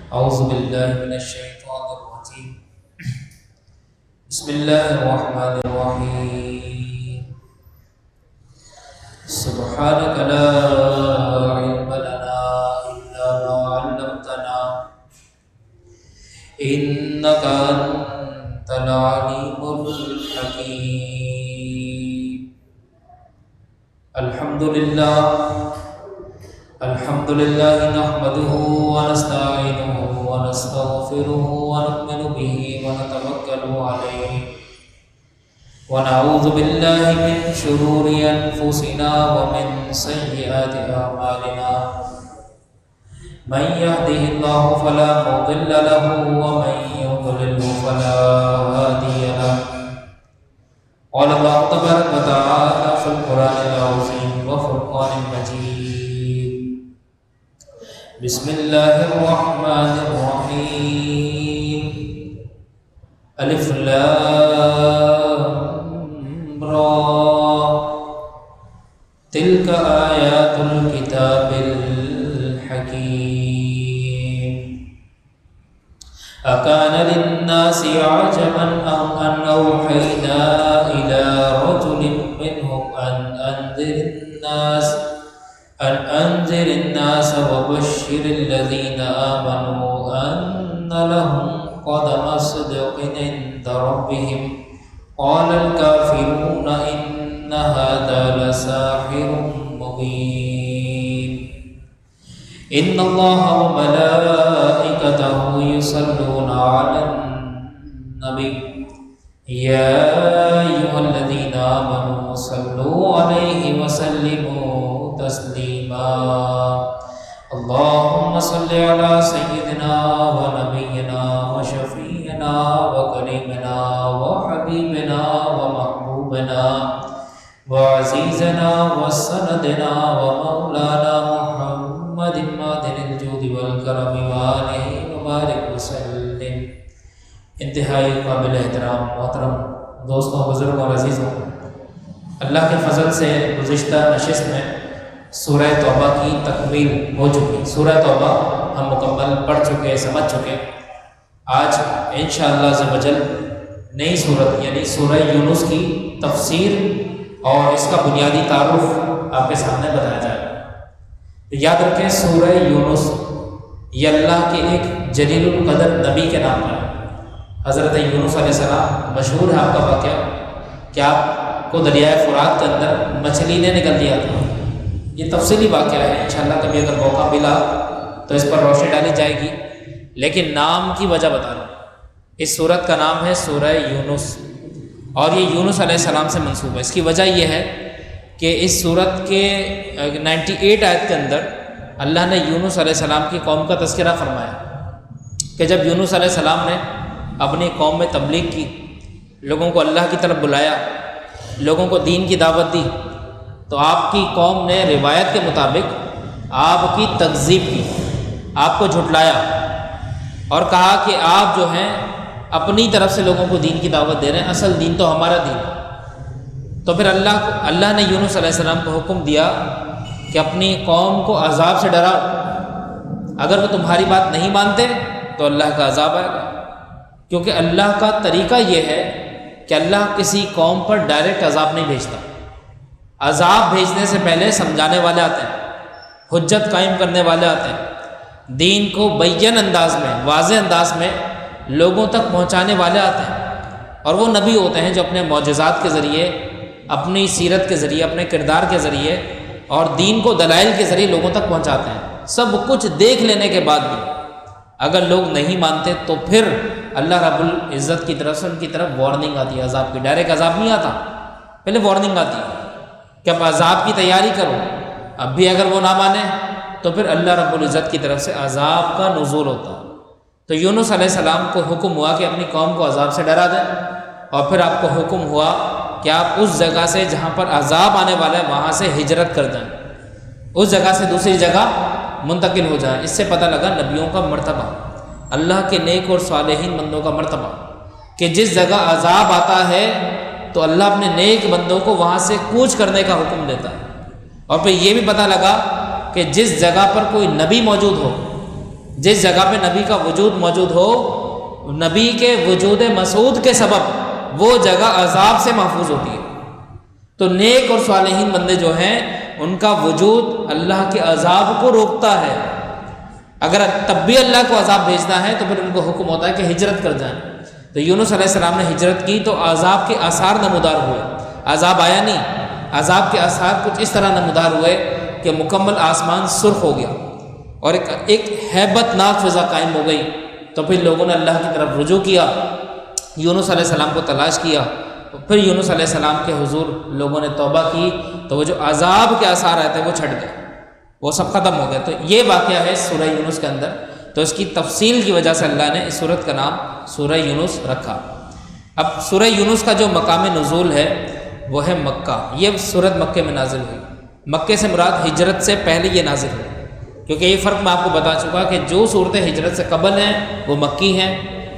أعوذ بالله من الشيطان الرجيم. بسم الله الرحمن الرحيم. سبحانك لا علم لنا إلا ما علمتنا إنك أنت العليم الحكيم. الحمد لله نحمده ونستعينه ونستغفره ونؤمن به ونتوكل عليه ونعوذ بالله من شرور أنفسنا ومن سيئات أعمالنا. من يهده الله فلا مضل له ومن يضلل فلا هادي له. قال الله تبارك وتعالى في القرآن العظيم وفرقان المجيد: بسم الله الرحمن الرحيم. ألف لام را تلك آيات الكتاب الحكيم. أكان للناس عجبا أن أوحينا إلى رجل منهم أن أنذر الناس وبشر الذين آمنوا أن لهم قدم صدق عند ربهم. قال الكافرون إن هذا لساحر مبين. إن الله وملائكته يصلون على النبي يا أيها الذين آمنوا صلوا عليه وسلموا تسليما. اللهم صل على سيدنا ونبينا وشفيعنا وكريمنا وحبيبنا ومحبوبنا وعزيزنا وسندنا ومولانا محمد مادن الجود والكرم وآله وبارك وسلم. انتہائی قابل احترام محترم دوستوں، بزرگوں اور عزیزوں، اللہ کے فضل سے گزشتہ نشست میں سورہ توبہ کی تکمیل ہو چکی. سورہ توبہ ہم مکمل پڑھ چکے، سمجھ چکے. آج انشاءاللہ عز و جل نئی صورت یعنی سورہ یونس کی تفسیر اور اس کا بنیادی تعارف آپ کے سامنے بتایا جائے گا. یاد رکھیں، سورہ یونس یہ اللہ کے ایک جلیل القدر نبی کے نام پر ہے. حضرت یونس علیہ السلام، مشہور ہے آپ کا واقعہ کہ آپ کو دریائے فرات کے اندر مچھلی نے نکل دیا تھا. یہ تفصیلی واقعہ ہے، انشاءاللہ کبھی اگر موقع ملا تو اس پر روشنی ڈالی جائے گی، لیکن نام کی وجہ بتا رہا ہوں. اس سورت کا نام ہے سورہ یونس اور یہ یونس علیہ السلام سے منسوب ہے. اس کی وجہ یہ ہے کہ اس سورت کے 98 آیت کے اندر اللہ نے یونس علیہ السلام کی قوم کا تذکرہ فرمایا کہ جب یونس علیہ السلام نے اپنی قوم میں تبلیغ کی، لوگوں کو اللہ کی طرف بلایا، لوگوں کو دین کی دعوت دی، تو آپ کی قوم نے روایت کے مطابق آپ کی تکذیب کی، آپ کو جھٹلایا اور کہا کہ آپ جو ہیں اپنی طرف سے لوگوں کو دین کی دعوت دے رہے ہیں، اصل دین تو ہمارا دین. تو پھر اللہ نے یونس علیہ السلام کو حکم دیا کہ اپنی قوم کو عذاب سے ڈراؤ. اگر وہ تمہاری بات نہیں مانتے تو اللہ کا عذاب آئے گا، کیونکہ اللہ کا طریقہ یہ ہے کہ اللہ کسی قوم پر ڈائریکٹ عذاب نہیں بھیجتا. عذاب بھیجنے سے پہلے سمجھانے والے آتے ہیں، حجت قائم کرنے والے آتے ہیں، دین کو بین انداز میں، واضح انداز میں لوگوں تک پہنچانے والے آتے ہیں. اور وہ نبی ہوتے ہیں جو اپنے معجزات کے ذریعے، اپنی سیرت کے ذریعے، اپنے کردار کے ذریعے اور دین کو دلائل کے ذریعے لوگوں تک پہنچاتے ہیں. سب کچھ دیکھ لینے کے بعد بھی اگر لوگ نہیں مانتے تو پھر اللہ رب العزت کی طرف سے ان کی طرف وارننگ آتی ہے عذاب کی. ڈائریکٹ عذاب نہیں آتا، پہلے وارننگ آتی ہے کہ اب عذاب کی تیاری کرو. اب بھی اگر وہ نہ مانے تو پھر اللہ رب العزت کی طرف سے عذاب کا نزول ہوتا ہے. تو یونس علیہ السلام کو حکم ہوا کہ اپنی قوم کو عذاب سے ڈرا دیں، اور پھر آپ کو حکم ہوا کہ آپ اس جگہ سے جہاں پر عذاب آنے والا ہے وہاں سے ہجرت کر دیں، اس جگہ سے دوسری جگہ منتقل ہو جائیں. اس سے پتہ لگا نبیوں کا مرتبہ، اللہ کے نیک اور صالحین بندوں کا مرتبہ، کہ جس جگہ عذاب آتا ہے تو اللہ اپنے نیک بندوں کو وہاں سے کوچ کرنے کا حکم دیتا ہے. اور پھر یہ بھی پتہ لگا کہ جس جگہ پر کوئی نبی موجود ہو جس جگہ پہ نبی کا وجود موجود ہو، نبی کے وجود مسعود کے سبب وہ جگہ عذاب سے محفوظ ہوتی ہے۔ تو نیک اور صالحین بندے جو ہیں ان کا وجود اللہ کے عذاب کو روکتا ہے۔ اگر تب بھی اللہ کو عذاب بھیجنا ہے تو پھر ان کو حکم ہوتا ہے کہ ہجرت کر جائیں۔ تو یونس علیہ السلام نے ہجرت کی تو عذاب کے آثار نمودار ہوئے، عذاب آیا نہیں، عذاب کے آثار کچھ اس طرح نمودار ہوئے کہ مکمل آسمان سرخ ہو گیا اور ایک ہیبت ناک فضا قائم ہو گئی۔ تو پھر لوگوں نے اللہ کی طرف رجوع کیا، یونس علیہ السلام کو تلاش کیا، پھر یونس علیہ السلام کے حضور لوگوں نے توبہ کی تو وہ جو عذاب کے آثار آئے تھے وہ چھٹ گئے، وہ سب ختم ہو گئے۔ تو یہ واقعہ ہے سورہ یونس کے اندر، تو اس کی تفصیل کی وجہ سے اللہ نے اس سورت کا نام سورہ یونس رکھا۔ اب سورہ یونس کا جو مقام نزول ہے وہ ہے مکہ، یہ سورت مکے میں نازل ہوئی۔ مکے سے مراد ہجرت سے پہلے یہ نازل ہوئی، کیونکہ یہ فرق میں آپ کو بتا چکا کہ جو صورتیں ہجرت سے قبل ہیں وہ مکی ہیں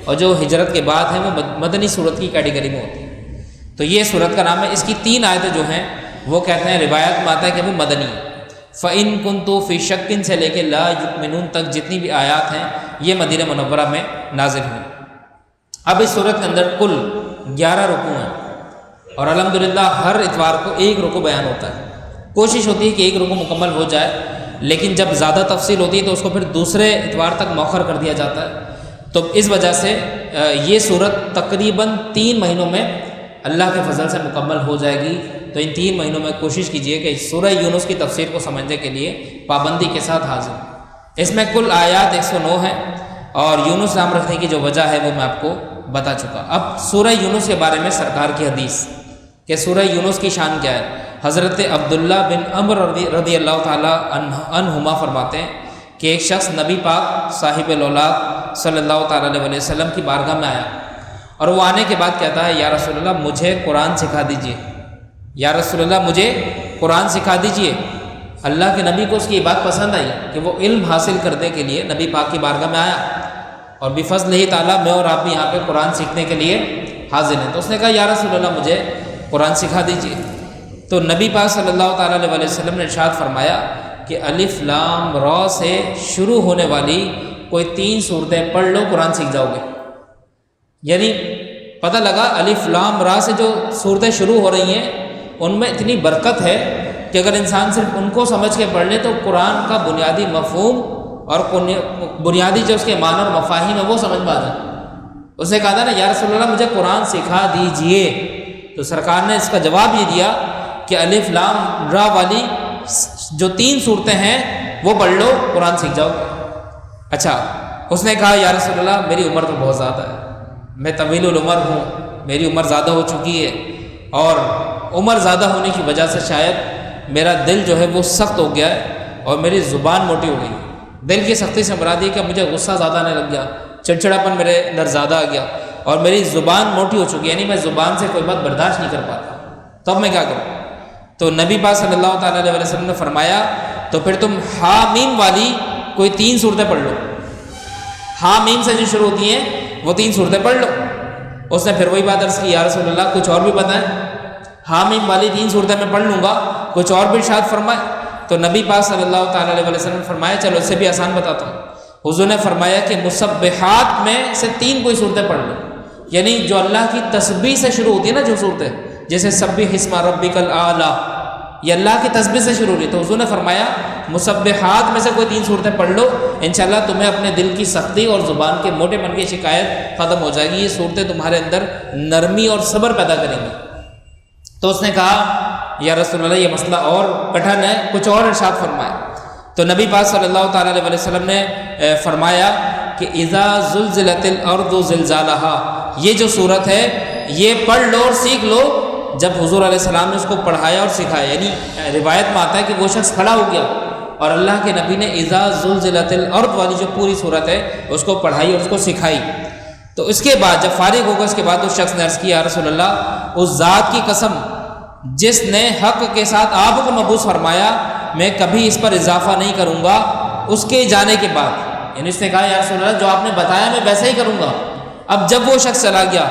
اور جو ہجرت کے بعد ہیں وہ مدنی صورت کی کیٹیگری میں ہوتی ہیں۔ تو یہ صورت کا نام ہے۔ اس کی 3 آیتیں جو ہیں وہ کہتے ہیں، روایت میں آتا ہے کہ وہ مدنی ہے۔ فَإِن كُنتُ فِي شَكٍّ سے لے کے لا يُؤْمِنُونَ تک جتنی بھی آیات ہیں یہ مدینہ منورہ میں نازل ہوئی۔ اب اس صورت کے اندر کل 11 رکوع ہیں اور الحمدللہ ہر اتوار کو ایک رکوع بیان ہوتا ہے۔ کوشش ہوتی ہے کہ ایک رکوع مکمل ہو جائے، لیکن جب زیادہ تفصیل ہوتی ہے تو اس کو پھر دوسرے اتوار تک مؤخر کر دیا جاتا ہے۔ تو اس وجہ سے یہ صورت تقریباً 3 مہینوں میں اللہ کے فضل سے مکمل ہو جائے گی۔ تو ان 3 مہینوں میں کوشش کیجئے کہ سورہ یونس کی تفسیر کو سمجھنے کے لیے پابندی کے ساتھ حاضر ہوں۔ اس میں کل آیات 109 ہیں اور یونس نام رکھنے کی جو وجہ ہے وہ میں آپ کو بتا چکا۔ اب سورہ یونس کے بارے میں سرکار کی حدیث کہ سورہ یونس کی شان کیا ہے۔ حضرت عبداللہ بن عمر رضی اللہ تعالیٰ عنہما فرماتے ہیں کہ ایک شخص نبی پاک صاحب الاولاد صلی اللہ تعالیٰ علیہ وسلم کی بارگاہ میں آیا اور وہ آنے کے بعد کہتا ہے، یا رسول اللہ مجھے قرآن سکھا دیجئے، یا رسول اللہ مجھے قرآن سکھا دیجئے۔ اللہ کے نبی کو اس کی یہ بات پسند آئی کہ وہ علم حاصل کرنے کے لیے نبی پاک کی بارگاہ میں آیا، اور بفضل ہی تعالیٰ میں اور آپ بھی یہاں پہ قرآن سیکھنے کے لیے حاضر ہیں۔ تو اس نے کہا، یا رسول اللہ مجھے قرآن سکھا دیجئے۔ تو نبی پاک صلی اللہ تعالیٰ علیہ وسلم نے ارشاد فرمایا کہ الف لام را سے شروع ہونے والی کوئی 3 صورتیں پڑھ لو، قرآن سیکھ جاؤ گے۔ یعنی پتہ لگا الف لام را سے جو صورتیں شروع ہو رہی ہیں ان میں اتنی برکت ہے کہ اگر انسان صرف ان کو سمجھ کے پڑھ لے تو قرآن کا بنیادی مفہوم اور بنیادی جو اس کے معنی اور مفاہیم ہے وہ سمجھ میں آ جائے۔ اس نے کہا تھا نا، یا رسول اللہ مجھے قرآن سکھا دیجئے، تو سرکار نے اس کا جواب یہ دیا کہ الف لام را والی جو 3 صورتیں ہیں وہ پڑھ لو، قرآن سیکھ جاؤ گے۔ اچھا، اس نے کہا، یا رسول اللہ میری عمر تو بہت زیادہ ہے، میں طویل العمر ہوں، میری عمر زیادہ ہو چکی ہے، اور عمر زیادہ ہونے کی وجہ سے شاید میرا دل جو ہے وہ سخت ہو گیا ہے اور میری زبان موٹی ہو گئی۔ دل کی سختی سے مراد یہ کہ مجھے غصہ زیادہ آنے لگ گیا، چڑچڑاپن میرے اندر زیادہ آ گیا اور میری زبان موٹی ہو چکی ہے، یعنی میں زبان سے کوئی بات برداشت نہیں کر پاتا، تو اب میں کیا کروں؟ تو نبی پاک صلی اللہ تعالیٰ علیہ وسلم نے فرمایا، تو پھر تم حامیم والی کوئی 3 صورتیں پڑھ لو، حامیم سے جو شروع ہوتی ہیں وہ 3 صورتیں پڑھ لو۔ اس نے پھر وہی بات عرض کی، یا رسول اللہ کچھ اور بھی بتائیں۔ حامیم والی 3 صورتیں میں پڑھ لوں گا، کچھ اور بھی ارشاد فرمائے۔ تو نبی پاک صلی اللہ تعالیٰ علیہ وسلم نے فرمایا، چلو اس سے بھی آسان بتاتا ہوں۔ حضور نے فرمایا کہ مسبحات میں سے 3 کوئی صورتیں پڑھ لو، یعنی جو اللہ کی تسبیح سے شروع ہوتی ہے نا جو صورتیں، جیسے سبح اسم ربک الاعلی، یہ اللہ کی تسبیح سے شروع ہوئی۔ تو حضور نے فرمایا مسبحات میں سے کوئی 3 صورتیں پڑھ لو، انشاءاللہ تمہیں اپنے دل کی سختی اور زبان کے موٹے پن کی شکایت ختم ہو جائے گی۔ یہ صورتیں تمہارے اندر نرمی اور صبر پیدا کریں گی۔ تو اس نے کہا، یا رسول اللہ یہ مسئلہ اور کٹھن ہے، کچھ اور ارشاد فرمائے۔ تو نبی پاک صلی اللہ تعالیٰ علیہ وسلم نے فرمایا کہ اذا زلزلت الارض زلزالہا، یہ جو صورت ہے یہ پڑھ لو اور سیکھ لو۔ جب حضور علیہ السلام نے اس کو پڑھایا اور سکھایا، یعنی روایت میں آتا ہے کہ وہ شخص کھڑا ہو گیا اور اللہ کے نبی نے اذا زلزلت الارض والی جو پوری صورت ہے اس کو پڑھائی اور اس کو سکھائی۔ تو اس کے بعد جب فارغ ہوگا اس کے بعد اس شخص نے عرض کیا، یا رسول اللہ اس ذات کی قسم جس نے حق کے ساتھ آپ کو مبعوث فرمایا، میں کبھی اس پر اضافہ نہیں کروں گا اس کے جانے کے بعد۔ یعنی اس نے کہا، یا رسول اللہ جو آپ نے بتایا میں ویسا ہی کروں گا۔ اب جب وہ شخص چلا گیا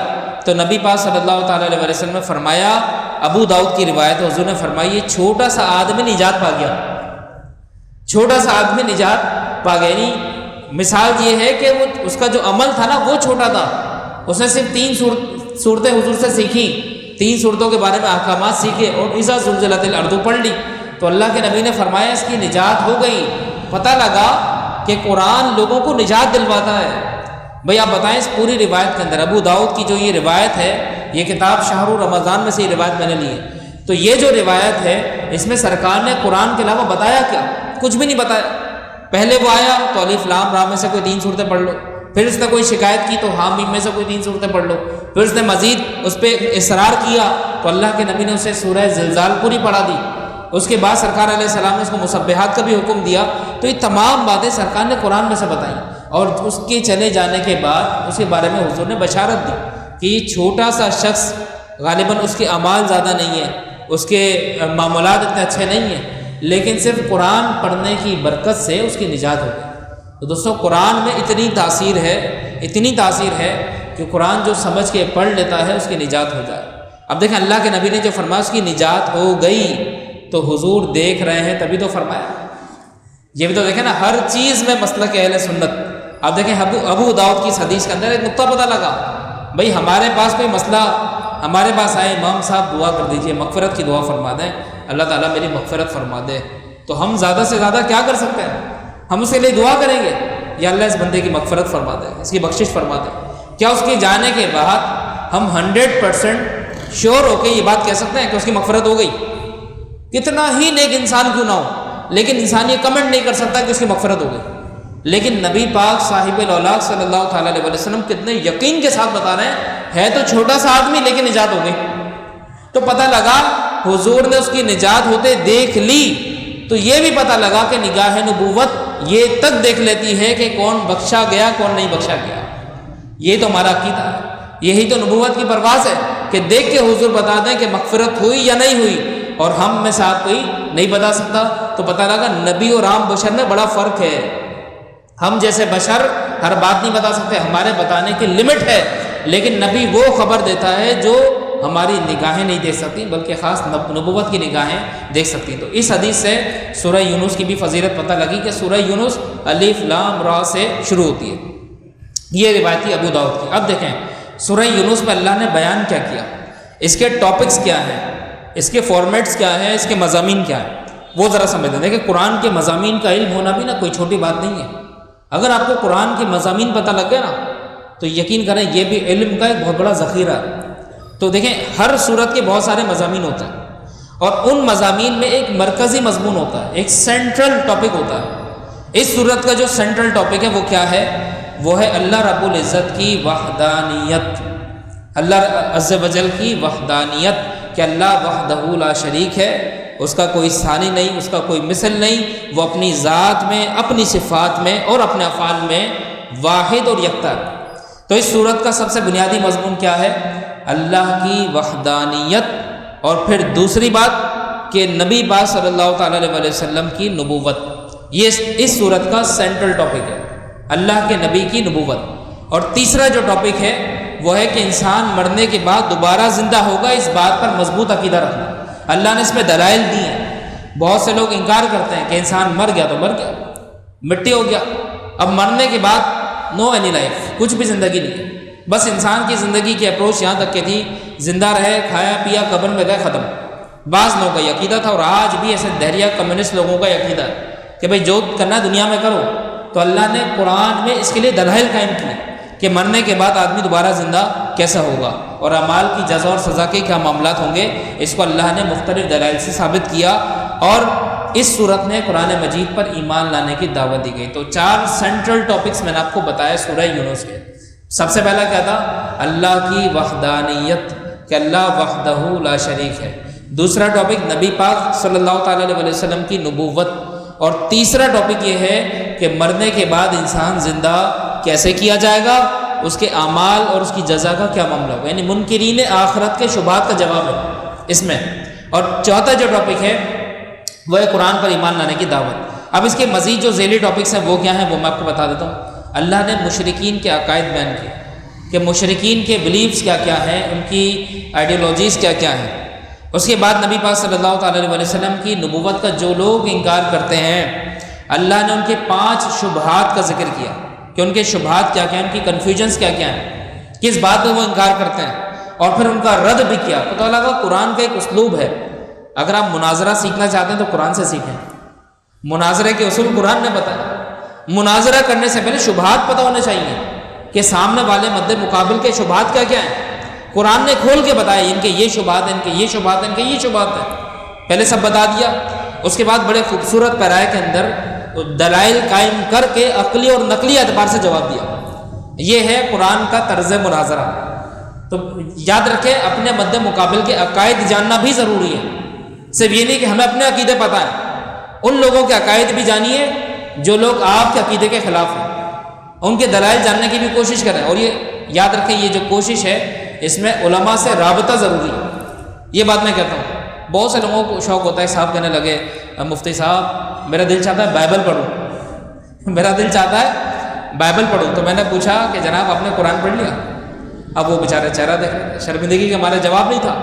تو نبی پاک صلی اللہ تعالیٰ علیہ وسلم نے فرمایا، ابو داؤد کی روایت، حضور نے فرمائی یہ چھوٹا سا آدمی نجات پا گیا، چھوٹا سا آدمی نجات پا گیا، یعنی مثال یہ ہے کہ وہ اس کا جو عمل تھا نا وہ چھوٹا تھا، اس نے صرف 3 صورتیں حضور سے سیکھی، 3 صورتوں کے بارے میں احکامات سیکھے اور اذا زلزلت الارض پڑھ لی، تو اللہ کے نبی نے فرمایا اس کی نجات ہو گئی۔ پتہ لگا کہ قرآن لوگوں کو نجات دلواتا ہے۔ بھئی آپ بتائیں اس پوری روایت کے اندر، ابو داؤد کی جو یہ روایت ہے، یہ کتاب شہر رمضان میں سے یہ روایت میں نے لی ہے، تو یہ جو روایت ہے اس میں سرکار نے قرآن کے علاوہ بتایا کیا؟ کچھ بھی نہیں بتایا۔ پہلے وہ آیا تو الف لام را میں سے کوئی 3 صورتیں پڑھ لو، پھر اس نے کوئی شکایت کی تو حامیم میں سے کوئی 3 صورتیں پڑھ لو، پھر اس نے مزید اس پہ اصرار کیا تو اللہ کے نبی نے اسے سورہ زلزال پوری پڑھا دی۔ اس کے بعد سرکار علیہ السلام نے اس کو مسبحات کا بھی حکم دیا۔ تو یہ تمام باتیں سرکار نے قرآن میں سے بتائیں، اور اس کے چلے جانے کے بعد اس کے بارے میں حضور نے بشارت دی کہ یہ چھوٹا سا شخص، غالباً اس کے اعمال زیادہ نہیں ہیں، اس کے معاملات اتنے اچھے نہیں ہیں، لیکن صرف قرآن پڑھنے کی برکت سے اس کی نجات ہو گئی۔ تو دوستو قرآن میں اتنی تاثیر ہے کہ قرآن جو سمجھ کے پڑھ لیتا ہے اس کی نجات ہو جائے۔ اب دیکھیں اللہ کے نبی نے جو فرمایا اس کی نجات ہو گئی، تو حضور دیکھ رہے ہیں تبھی تو فرمایا۔ یہ بھی تو دیکھیں نا، ہر چیز میں مسلک اہل سنت۔ اب دیکھیں ابو داؤد کی اس حدیث کے اندر ایک نقطہ پتہ لگا، بھئی ہمارے پاس کوئی مسئلہ، ہمارے پاس آئے امام صاحب دعا کر دیجئے، مغفرت کی دعا فرما دیں، اللہ تعالیٰ میری مغفرت فرما دے، تو ہم زیادہ سے زیادہ کیا کر سکتے ہیں؟ ہم اس کے لیے دعا کریں گے یا اللہ اس بندے کی مغفرت فرما دے، اس کی بخشش فرما دے۔ کیا اس کے جانے کے بعد ہم 100% شیور ہو کے یہ بات کہہ سکتے ہیں کہ اس کی مغفرت ہو گئی؟ کتنا ہی نیک انسان کیوں نہ ہو، لیکن انسان یہ کمنٹ نہیں کر سکتا کہ اس کی مغفرت ہو گئی۔ لیکن نبی پاک صاحب الاولاق صلی اللہ تعالیٰ علیہ وسلم کتنے یقین کے ساتھ بتا رہے ہیں، ہے تو چھوٹا سا آدمی لیکن نجات ہو گئی۔ تو پتہ لگا حضور نے اس کی نجات ہوتے دیکھ لی، تو یہ بھی پتہ لگا کہ نگاہ نبوت یہ تک دیکھ لیتی ہے کہ کون بخشا گیا کون نہیں بخشا گیا۔ یہ تو ہمارا عقیدہ ہے، یہی تو نبوت کی پرواز ہے کہ دیکھ کے حضور بتا دیں کہ مغفرت ہوئی یا نہیں ہوئی، اور ہم میں سے آپ کوئی نہیں بتا سکتا۔ تو پتہ لگا نبی اور عام بشر میں بڑا فرق ہے۔ ہم جیسے بشر ہر بات نہیں بتا سکتے، ہمارے بتانے کی لمٹ ہے، لیکن نبی وہ خبر دیتا ہے جو ہماری نگاہیں نہیں دیکھ سکتی، بلکہ خاص نبوت کی نگاہیں دیکھ سکتی ہیں۔ تو اس حدیث سے سورہ یونس کی بھی فضیلت پتہ لگی کہ سورہ یونس الف لام را سے شروع ہوتی ہے۔ یہ روایتی ابو داؤد کی۔ اب دیکھیں سورہ یونس میں اللہ نے بیان کیا کیا، اس کے ٹاپکس کیا ہیں، اس کے فارمیٹس کیا ہیں، اس کے مضامین کیا ہیں، وہ ذرا سمجھ لیں۔ دیکھیں قرآن کے مضامین کا علم ہونا بھی نا کوئی چھوٹی بات نہیں ہے۔ اگر آپ کو قرآن کے مضامین پتہ لگ گئے نا تو یقین کریں یہ بھی علم کا ایک بہت بڑا ذخیرہ ہے۔ تو دیکھیں ہر سورت کے بہت سارے مضامین ہوتے ہیں، اور ان مضامین میں ایک مرکزی مضمون ہوتا ہے، ایک سینٹرل ٹاپک ہوتا ہے۔ اس سورت کا جو سینٹرل ٹاپک ہے وہ کیا ہے؟ وہ ہے اللہ رب العزت کی وحدانیت، اللہ عز و جل کی وحدانیت، کہ اللہ وحدہ لا شریک ہے، اس کا کوئی ثانی نہیں، اس کا کوئی مثل نہیں، وہ اپنی ذات میں، اپنی صفات میں اور اپنے افعال میں واحد اور یکتا ہے۔ تو اس سورت کا سب سے بنیادی مضمون کیا ہے؟ اللہ کی وحدانیت، اور پھر دوسری بات کہ نبی پاک صلی اللہ تعالیٰ علیہ وسلم کی نبوت۔ یہ اس سورت کا سینٹرل ٹاپک ہے، اللہ کے نبی کی نبوت۔ اور تیسرا جو ٹاپک ہے وہ ہے کہ انسان مرنے کے بعد دوبارہ زندہ ہوگا، اس بات پر مضبوط عقیدہ رکھنا۔ اللہ نے اس میں دلائل دی ہیں۔ بہت سے لوگ انکار کرتے ہیں کہ انسان مر گیا تو مر گیا، مٹی ہو گیا، اب مرنے کے بعد نو اینی لائف، کچھ بھی زندگی نہیں، بس انسان کی زندگی کی اپروچ یہاں تک کہ تھی زندہ رہے، کھایا پیا، قبر میں گئے، ختم۔ بعض لوگوں کا یہ عقیدہ تھا، اور آج بھی ایسے دہریہ کمیونسٹ لوگوں کا یہ عقیدہ ہے کہ بھئی جو کرنا ہے دنیا میں کرو۔ تو اللہ نے قرآن میں اس کے لیے دلائل قائم کی کہ مرنے کے بعد آدمی دوبارہ زندہ کیسا ہوگا، اور اعمال کی جزا اور سزا کے کیا معاملات ہوں گے، اس کو اللہ نے مختلف دلائل سے ثابت کیا۔ اور اس صورت میں قرآن مجید پر ایمان لانے کی دعوت دی گئی۔ تو 4 سینٹرل ٹاپکس میں نے آپ کو بتایا سورہ یونس کے۔ سب سے پہلا کیا تھا؟ اللہ کی وحدانیت، کہ اللہ وحدہ لا شریک ہے۔ دوسرا ٹاپک نبی پاک صلی اللہ تعالیٰ علیہ وسلم کی نبوت، اور تیسرا ٹاپک یہ ہے کہ مرنے کے بعد انسان زندہ کیسے کیا جائے گا، اس کے اعمال اور اس کی جزا کا کیا معاملہ ہوگا، یعنی منکرین آخرت کے شبہات کا جواب ہے اس میں۔ اور چوتھا جو ٹاپک ہے وہ ہے قرآن پر ایمان لانے کی دعوت۔ اب اس کے مزید جو ذیلی ٹاپکس ہیں وہ کیا ہیں، وہ میں آپ کو بتا دیتا ہوں۔ اللہ نے مشرکین کے عقائد بیان کیے کہ مشرکین کے بلیفز کیا کیا ہیں، ان کی آئیڈیالوجیز کیا کیا ہیں۔ اس کے بعد نبی پاک صلی اللہ تعالیٰ علیہ وسلم کی نبوت کا جو لوگ انکار کرتے ہیں اللہ نے ان کے 5 شبہات کا ذکر کیا کہ ان کے شبہات کیا کیا ہیں، ان کی کنفیوژنس کیا کیا ہیں، کس بات کو وہ انکار کرتے ہیں، اور پھر ان کا رد بھی کیا۔ پتہ لگا قرآن کا ایک اسلوب ہے، اگر آپ مناظرہ سیکھنا چاہتے ہیں تو قرآن سے سیکھیں، مناظرے کے اصول قرآن نے بتایا۔ مناظرہ کرنے سے پہلے شبہات پتہ ہونے چاہیے کہ سامنے والے مد مقابل کے شبہات کیا کیا ہیں، قرآن نے کھول کے بتایا ان کے یہ شبہات ہیں، ان کے یہ شبہات ہیں، ان کے یہ شبہات ہیں، پہلے سب بتا دیا۔ اس کے بعد بڑے خوبصورت پیرائے کے اندر دلائل قائم کر کے عقلی اور نقلی اعتبار سے جواب دیا۔ یہ ہے قرآن کا طرز مناظرہ۔ تو یاد رکھیں اپنے مد مقابل کے عقائد جاننا بھی ضروری ہے، صرف یہ نہیں کہ ہمیں اپنے عقیدے پتہ ہیں، ان لوگوں کے عقائد بھی جانیے جو لوگ آپ کے عقیدے کے خلاف ہیں، ان کے دلائل جاننے کی بھی کوشش کریں۔ اور یہ یاد رکھیں یہ جو کوشش ہے اس میں علماء سے رابطہ ضروری ہے۔ یہ بات میں کہتا ہوں، بہت سے لوگوں کو شوق ہوتا ہے، صاحب کہنے لگے مفتی صاحب میرا دل چاہتا ہے بائبل پڑھوں، میرا دل چاہتا ہے بائبل پڑھوں۔ تو میں نے پوچھا کہ جناب آپ نے قرآن پڑھ لیا؟ اب وہ بیچارے چہرہ دیکھ رہے تھے، شرمندگی کے ہمارے جواب نہیں تھا۔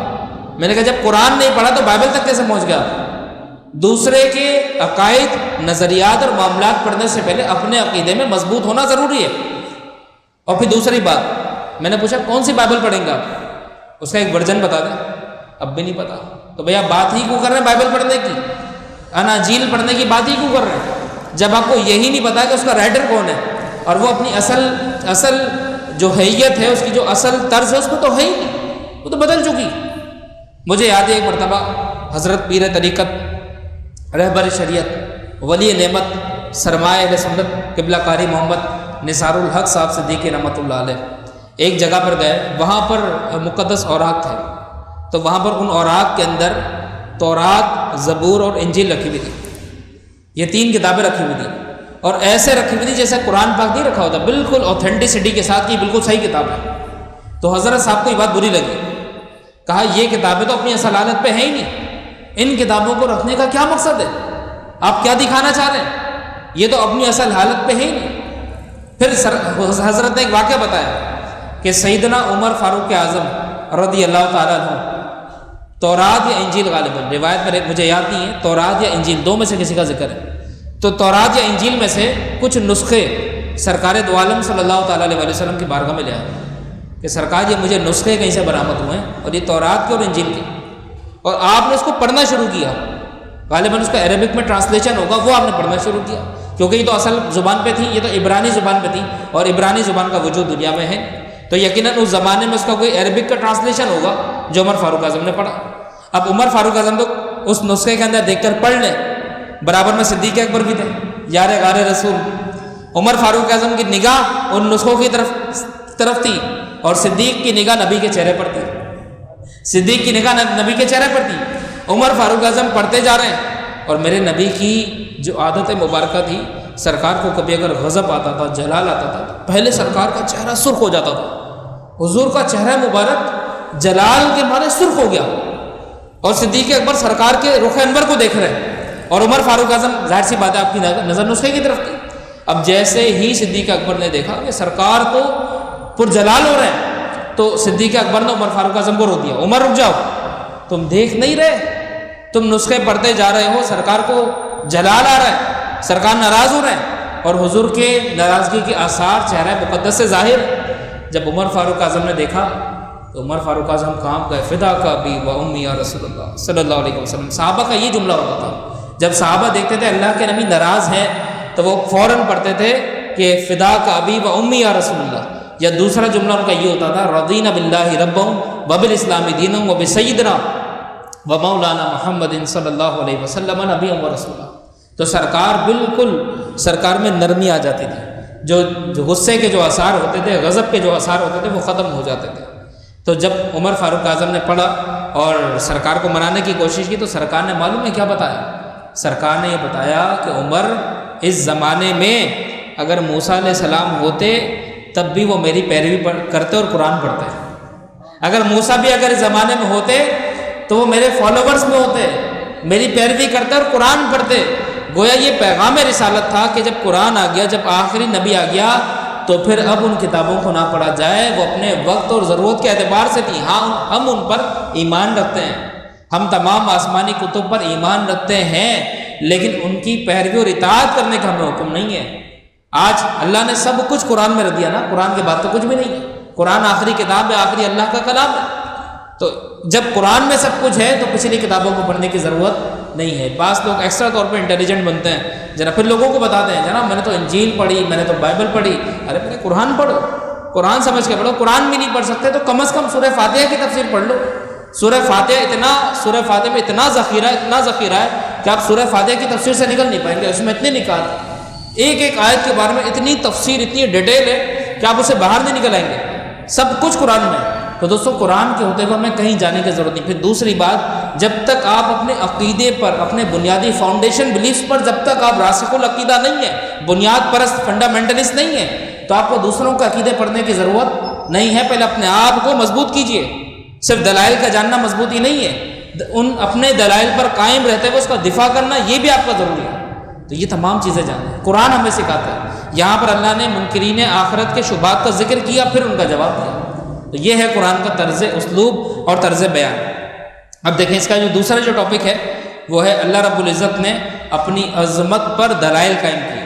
میں نے کہا جب قرآن نہیں پڑھا تو بائبل تک کیسے پہنچ گیا؟ دوسرے کے عقائد، نظریات اور معاملات پڑھنے سے پہلے اپنے عقیدے میں مضبوط ہونا ضروری ہے۔ اور پھر دوسری بات، میں نے پوچھا کون سی بائبل پڑھیں گے آپ؟ اس کا ایک ورژن بتا دیں۔ اب بھی نہیں پتا، تو بھیا بات ہی کیوں کر رہے ہیں بائبل پڑھنے کی، اناجیل پڑھنے کی بات ہی کیوں کر رہے ہیں جب آپ کو یہی نہیں پتا کہ اس کا رائٹر کون ہے، اور وہ اپنی اصل جو حیت ہے، اس کی جو اصل طرز ہے اس کو تو ہے ہی نہیں، وہ تو بدل چکی۔ مجھے یاد ہے ایک مرتبہ حضرت پیر طریقت، رہبر شریعت، ولی نعمت، سرمایہ اہل سنت قبلہ قاری محمد نثار الحق صاحب صدیقی رحمۃ اللہ علیہ ایک جگہ پر گئے، وہاں پر مقدس اوراق تھے، تو وہاں پر ان اوراق کے اندر تورات، زبور اور انجیل رکھی ہوئی تھی۔ یہ 3 کتابیں رکھی ہوئی تھیں، اور ایسے رکھی ہوئی تھی جیسے قرآن پاک نہیں رکھا ہوتا، بالکل اوتھینٹسٹی کے ساتھ کی بالکل صحیح کتاب ہے۔ تو حضرت صاحب کو یہ بات بری لگی، کہا یہ کتابیں تو اپنی اصل حالت پہ ہیں ہی نہیں، ان کتابوں کو رکھنے کا کیا مقصد ہے، آپ کیا دکھانا چاہ رہے ہیں، یہ تو اپنی اصل حالت پہ ہے ہی نہیں۔ پھر حضرت نے ایک واقعہ بتایا کہ سیدنا عمر فاروق اعظم رضی اللہ تعالیٰ عنہ تورات یا انجیل غالباً، روایت میں مجھے یاد نہیں ہے، تورات یا انجیل 2 میں سے کسی کا ذکر ہے، تو تورات یا انجیل میں سے کچھ نسخے سرکار دو عالم صلی اللہ تعالیٰ علیہ وسلم کی بارگاہ میں لے آئے کہ سرکار یہ مجھے نسخے کہیں سے برآمد ہوئے ہیں، اور یہ تورات کے اور انجیل کے، اور آپ نے اس کو پڑھنا شروع کیا، غالباً اس کا عربک میں ٹرانسلیشن ہوگا، وہ آپ نے پڑھنا شروع کیا، کیونکہ یہ تو اصل زبان پہ تھی، یہ تو عبرانی زبان پہ تھی، اور عبرانی زبان کا وجود دنیا میں ہے، تو یقیناً اس زمانے میں اس کا کوئی عربک کا ٹرانسلیشن ہوگا جو عمر فاروق اعظم نے پڑھا۔ اب عمر فاروق اعظم تو اس نسخے کے اندر دیکھ کر پڑھ لیں، برابر میں صدیق اکبر بھی تھے، یار غار رسول۔ عمر فاروق اعظم کی نگاہ ان نسخوں کی طرف تھی، اور صدیق کی نگاہ نبی کے چہرے پر تھی، صدیق کی نگاہ نبی کے چہرے پر تھی۔ عمر فاروق اعظم پڑھتے جا رہے ہیں، اور میرے نبی کی جو عادت مبارکہ تھی، سرکار کو کبھی اگر غضب آتا تھا، جلال آتا تھا، تو پہلے سرکار کا چہرہ سرخ ہو جاتا تھا، حضور کا چہرہ مبارک جلال کے مارے سرخ ہو گیا، اور صدیق اکبر سرکار کے رخ انور کو دیکھ رہے ہیں، اور عمر فاروق اعظم ظاہر سی بات ہے آپ کی نظر نسخے کی طرف تھی۔ اب جیسے ہی صدیق اکبر نے دیکھا کہ سرکار تو پرجلال ہو رہے ہیں، تو صدیق اکبر نے عمر فاروق اعظم کو روک دیا، عمر رک جاؤ، تم دیکھ نہیں رہے، تم نسخے پڑھتے جا رہے ہو، سرکار کو جلال آ رہا ہے، سرکار ناراض ہو رہے ہیں، اور حضور کے ناراضگی کے آثار چہرہ مقدس سے ظاہر۔ جب عمر فاروق اعظم نے دیکھا تو عمر فاروق اعظم کام گئے، فدا کا ابی و امی یا رسول اللہ صلی اللہ علیہ وسلم۔ صحابہ کا یہ جملہ ہوتا تھا، جب صحابہ دیکھتے تھے اللہ کے نبی ناراض ہیں تو وہ فوراً پڑھتے تھے کہ فدا کا ابی و امی یا رسول اللہ، یا دوسرا جملہ ان کا یہ ہوتا تھا رضینا باللہ ربا وبالاسلام دینا وبسیدنا و مولانا محمد صلی اللہ علیہ وسلم نبی و رسولا۔ تو سرکار بالکل سرکار میں نرمی آ جاتی تھی، جو غصے کے جو آثار ہوتے تھے، غضب کے جو آثار ہوتے تھے، وہ ختم ہو جاتے تھے۔ تو جب عمر فاروق اعظم نے پڑھا اور سرکار کو منانے کی کوشش کی، تو سرکار نے معلوم ہے کیا بتایا؟ سرکار نے یہ بتایا کہ عمر اس زمانے میں اگر موسیٰ علیہ السلام ہوتے تب بھی وہ میری پیروی کرتے اور قرآن پڑھتے، اگر موسیٰ بھی اگر اس زمانے میں ہوتے تو وہ میرے فالوورز میں ہوتے، میری پیروی کرتے اور قرآن پڑھتے۔ گویا یہ پیغام رسالت تھا کہ جب قرآن آ گیا، جب آخری نبی آ گیا، تو پھر اب ان کتابوں کو نہ پڑھا جائے، وہ اپنے وقت اور ضرورت کے اعتبار سے تھی۔ ہاں ہم ان پر ایمان رکھتے ہیں، ہم تمام آسمانی کتب پر ایمان رکھتے ہیں، لیکن ان کی پیروی اور اطاعت کرنے کا ہمیں حکم نہیں ہے۔ آج اللہ نے سب کچھ قرآن میں رکھ دیا نا، قرآن کے بعد تو کچھ بھی نہیں ہے، قرآن آخری کتاب ہے، آخری اللہ کا کلام ہے۔ تو جب قرآن میں سب کچھ ہے تو پچھلی کتابوں کو پڑھنے کی ضرورت نہیں ہے۔ بعض لوگ ایکسٹرا طور پہ انٹیلیجنٹ بنتے ہیں، پھر لوگوں کو بتاتے ہیں جناب میں نے تو انجیل پڑھی، میں نے تو بائبل پڑھی۔ ارے پہلے قرآن پڑھو، قرآن سمجھ کے پڑھو۔ قرآن بھی نہیں پڑھ سکتے تو کم از کم سورہ فاتحہ کی تفسیر پڑھ لو۔ سورہ فاتحہ میں اتنا ذخیرہ ہے کہ آپ سورہ فاتحہ کی تفسیر سے نکل نہیں پائیں گے۔ اس میں اتنے نکات، ایک آیت کے بارے میں اتنی تفسیر، اتنی ڈیٹیل ہے کہ آپ اسے باہر نہیں نکل آئیں گے، سب کچھ قرآن میں ہے۔ تو دوستو قرآن کے ہوتے ہوئے ہمیں کہیں جانے کی ضرورت نہیں۔ پھر دوسری بات، جب تک آپ اپنے عقیدے پر، اپنے بنیادی فاؤنڈیشن بلیفز پر جب تک آپ راسخ العقیدہ نہیں ہیں، بنیاد پرست فنڈامنٹلسٹ نہیں ہیں، تو آپ کو دوسروں کے عقیدے پڑھنے کی ضرورت نہیں ہے۔ پہلے اپنے آپ کو مضبوط کیجئے۔ صرف دلائل کا جاننا مضبوطی نہیں ہے، ان اپنے دلائل پر قائم رہتے ہوئے اس کا دفاع کرنا یہ بھی آپ کا ضروری ہے۔ تو یہ تمام چیزیں جانیں، قرآن ہمیں سکھاتا ہے۔ یہاں پر اللہ نے منکرین آخرت کے شبہات کا ذکر کیا، پھر ان کا جواب دیا۔ تو یہ ہے قرآن کا طرز اسلوب اور طرز بیان۔ اب دیکھیں اس کا جو ٹاپک ہے وہ ہے اللہ رب العزت نے اپنی عظمت پر دلائل قائم کیے۔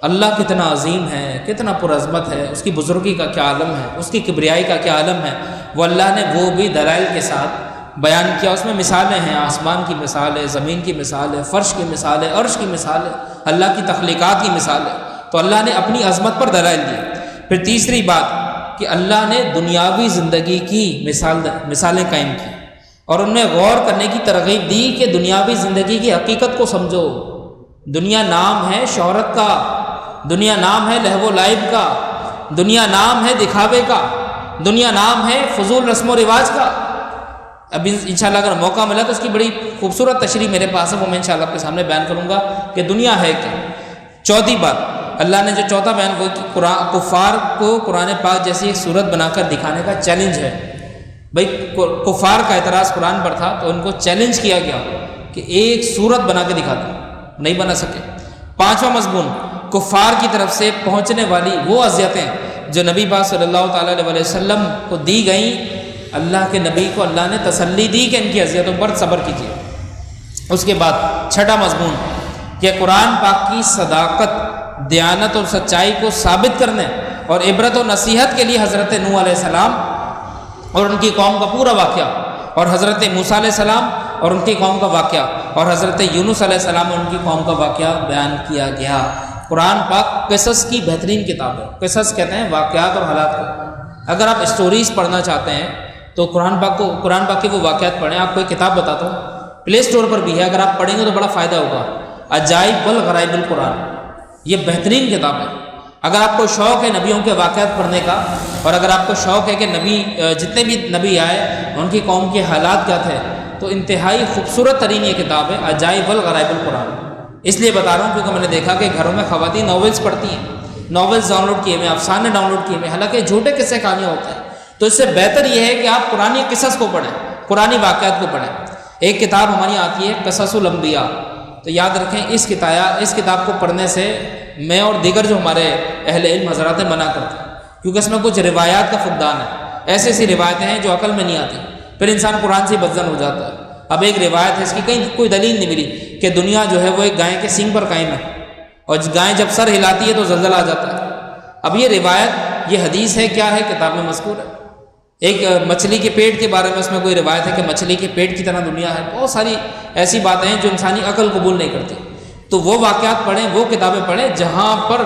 اللہ کتنا عظیم ہے، کتنا پرعظمت ہے، اس کی بزرگی کا کیا عالم ہے، اس کی کبریائی کا کیا عالم ہے، وہ اللہ نے وہ بھی دلائل کے ساتھ بیان کیا۔ اس میں مثالیں ہیں، آسمان کی مثال ہے، زمین کی مثال ہے، فرش کی مثال ہے، عرش کی مثال ہے، اللہ کی تخلیقات کی مثال ہے۔ تو اللہ نے اپنی عظمت پر دلائل دی۔ پھر تیسری بات کہ اللہ نے دنیاوی زندگی کی مثالیں قائم کی اور انہیں غور کرنے کی ترغیب دی کہ دنیاوی زندگی کی حقیقت کو سمجھو۔ دنیا نام ہے شہرت کا، دنیا نام ہے لہو و لعب کا، دنیا نام ہے دکھاوے کا، دنیا نام ہے فضول رسم و رواج کا۔ اب انشاءاللہ اگر موقع ملا تو اس کی بڑی خوبصورت تشریح میرے پاس ہے، وہ میں انشاءاللہ آپ کے سامنے بیان کروں گا کہ دنیا ہے کیا۔ چوتھی بات، اللہ نے جو چوتھا بیان کیا کہ کفار کو قرآن پاک جیسی ایک صورت بنا کر دکھانے کا چیلنج ہے۔ بھائی کفار کا اعتراض قرآن پر تھا تو ان کو چیلنج کیا گیا کہ ایک صورت بنا کے دکھا دیں، نہیں بنا سکے۔ پانچواں مضمون، کفار کی طرف سے پہنچنے والی وہ اذیتیں جو نبی پاک صلی اللہ تعالیٰ علیہ وسلم کو دی گئیں۔ اللہ کے نبی کو اللہ نے تسلی دی کہ ان کی اذیتوں پر صبر کیجیے۔ اس کے بعد چھٹا مضمون کہ قرآن پاک کی صداقت، دیانت اور سچائی کو ثابت کرنے اور عبرت و نصیحت کے لیے حضرت نوح علیہ السلام اور ان کی قوم کا پورا واقعہ، اور حضرت موسیٰ علیہ السلام اور ان کی قوم کا واقعہ، اور حضرت یونس علیہ السلام اور ان کی قوم کا واقعہ بیان کیا گیا۔ قرآن پاک قصص کی بہترین کتاب ہے۔ قصص کہتے ہیں واقعات اور حالات کو۔ اگر آپ اسٹوریز پڑھنا چاہتے ہیں تو قرآن پاک کے وہ واقعات پڑھیں۔ آپ کو ایک کتاب بتاتا ہوں، پلے اسٹور پر بھی ہے، اگر آپ پڑھیں گے تو بڑا فائدہ ہوگا، عجائب والغرائب القرآن۔ یہ بہترین کتاب ہے۔ اگر آپ کو شوق ہے نبیوں کے واقعات پڑھنے کا، اور اگر آپ کو شوق ہے کہ جتنے بھی نبی آئے ان کی قوم کے حالات کیا تھے، تو انتہائی خوبصورت ترین یہ کتاب ہے عجائب والغرائب القرآن۔ اس لیے بتا رہا ہوں کیونکہ میں نے دیکھا کہ گھروں میں خواتین ناولز پڑھتی ہیں، ناولز ڈاؤن لوڈ کیے ہوئے، افسانے ڈاؤن لوڈ کیے ہوئے، حالانکہ جھوٹے قصے کہانیاں ہوتے ہیں۔ تو اس سے بہتر یہ ہے کہ آپ قرآنی قصص کو پڑھیں، قرآنی واقعات کو پڑھیں۔ ایک کتاب ہماری آتی ہے قصص الانبیاء، تو یاد رکھیں اس کتاب کو پڑھنے سے میں اور دیگر جو ہمارے اہل علم حضرات منع کرتے ہیں، کیونکہ اس میں کچھ روایات کا فقدان ہے، ایسی روایتیں ہیں جو عقل میں نہیں آتی، پھر انسان قرآن سے بدظن ہو جاتا ہے۔ اب ایک روایت ہے، اس کی کہیں کوئی دلیل نہیں ملی کہ دنیا جو ہے وہ ایک گائے کے سینگ پر قائم ہے، اور گائے جب سر ہلاتی ہے تو زلزلہ آ جاتا ہے۔ اب یہ روایت، یہ حدیث ہے کیا ہے؟ کتاب میں مذکور ہے۔ ایک مچھلی کے پیٹ کے بارے میں اس میں کوئی روایت ہے کہ مچھلی کے پیٹ کی طرح دنیا ہے۔ بہت ساری ایسی باتیں ہیں جو انسانی عقل قبول نہیں کرتی۔ تو وہ واقعات پڑھیں، وہ کتابیں پڑھیں جہاں پر